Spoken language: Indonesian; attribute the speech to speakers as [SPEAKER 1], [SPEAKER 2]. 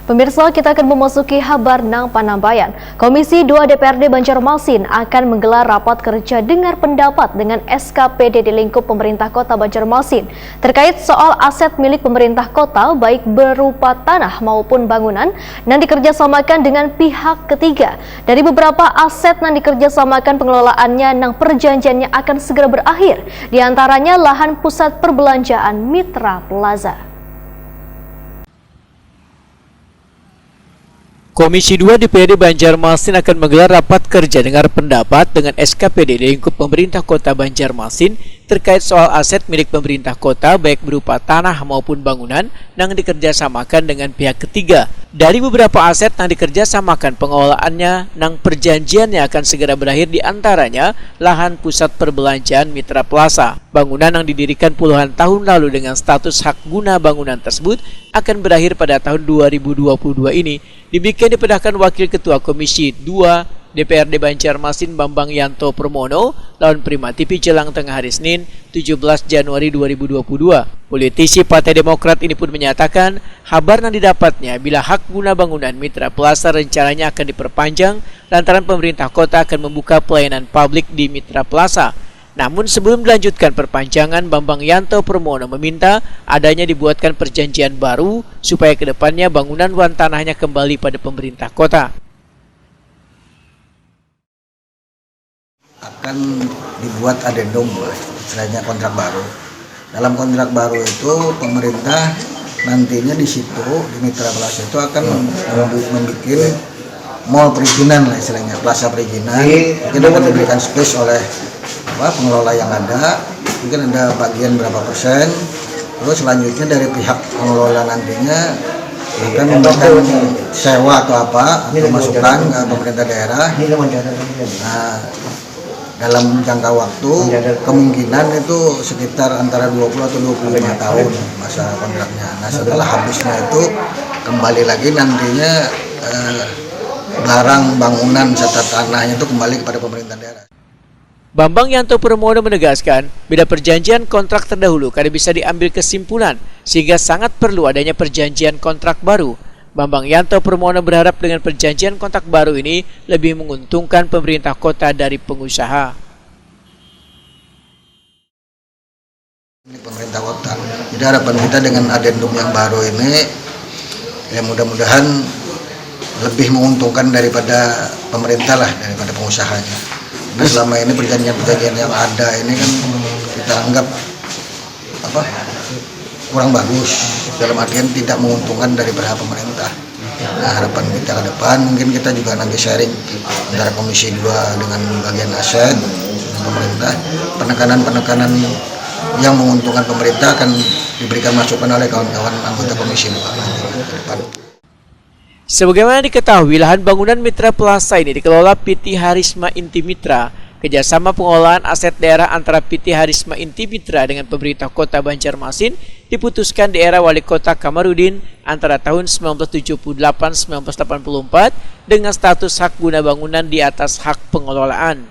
[SPEAKER 1] Pemirsa, kita akan memasuki kabar nang Panambayan. Komisi 2 DPRD Banjarmasin akan menggelar rapat kerja dengar pendapat dengan SKPD di lingkup pemerintah kota Banjarmasin terkait soal aset milik pemerintah kota baik berupa tanah maupun bangunan yang dikerjasamakan dengan pihak ketiga. Dari beberapa aset yang dikerjasamakan pengelolaannya nang perjanjiannya akan segera berakhir, diantaranya lahan pusat perbelanjaan Mitra Plaza.
[SPEAKER 2] Komisi 2 DPRD Banjarmasin akan menggelar rapat kerja dengar pendapat dengan SKPD di lingkup pemerintah kota Banjarmasin terkait soal aset milik pemerintah kota baik berupa tanah maupun bangunan yang dikerjasamakan dengan pihak ketiga. Dari beberapa aset yang dikerjasamakan pengelolaannya nang perjanjiannya akan segera berakhir, diantaranya lahan pusat perbelanjaan Mitra Plaza. Bangunan yang didirikan puluhan tahun lalu dengan status hak guna bangunan tersebut akan berakhir pada tahun 2022 ini. Demikian dipedahkan Wakil Ketua Komisi 2 DPRD Banjarmasin Bambang Yanto Permono lawan Prima TV jelang tengah hari Senin 17 Januari 2022. Politisi Partai Demokrat ini pun menyatakan kabar yang didapatnya bila hak guna bangunan Mitra Plaza rencananya akan diperpanjang lantaran pemerintah kota akan membuka pelayanan publik di Mitra Plaza. Namun sebelum dilanjutkan perpanjangan, Bambang Yanto Permono meminta adanya dibuatkan perjanjian baru supaya kedepannya bangunan dan tanahnya kembali pada pemerintah kota.
[SPEAKER 3] Akan dibuat adendum, istilahnya kontrak baru. Dalam kontrak baru itu pemerintah nantinya di situ di Mitra Plaza itu akan membuat mall perizinan lah istilahnya, plaza perizinan. Mungkin akan diberikan space oleh pengelola yang ada, mungkin ada bagian berapa persen. Terus selanjutnya dari pihak pengelola nantinya akan memberikan sewa atau apa atau masukan ke pemerintah daerah. Nah, dalam jangka waktu kemungkinan itu sekitar antara 20 atau 25 tahun masa kontraknya. Nah, setelah habisnya itu kembali lagi nantinya barang bangunan serta tanahnya itu kembali kepada pemerintah daerah.
[SPEAKER 2] Bambang Yanto Permono menegaskan bila perjanjian kontrak terdahulu kada bisa diambil kesimpulan sehingga sangat perlu adanya perjanjian kontrak baru. Bambang Yanto Permono berharap dengan perjanjian kontrak baru ini lebih menguntungkan pemerintah kota dari pengusaha.
[SPEAKER 3] Ini pemerintah kota. Jadi harapan kita dengan adendum yang baru ini ya mudah-mudahan lebih menguntungkan daripada pemerintah lah, daripada pengusahanya. Nah, selama ini perjanjian-perjanjian yang ada ini kan kita anggap kurang bagus, dalam artian tidak menguntungkan dari pihak pemerintah. Nah, harapan kita ke depan mungkin kita juga nanti sharing antara Komisi 2 dengan bagian aset pemerintah, penekanan yang menguntungkan pemerintah akan diberikan masukan oleh kawan-kawan anggota Komisi 2 nanti ke depan.
[SPEAKER 2] Sebagaimana diketahui, lahan bangunan Mitra Plaza ini dikelola PT Harisma Inti Mitra. Kerjasama pengelolaan aset daerah antara PT Harisma Inti Mitra dengan pemerintah kota Banjarmasin diputuskan di era Wali Kota Kamarudin antara tahun 1978-1984 dengan status hak guna bangunan di atas hak pengelolaan.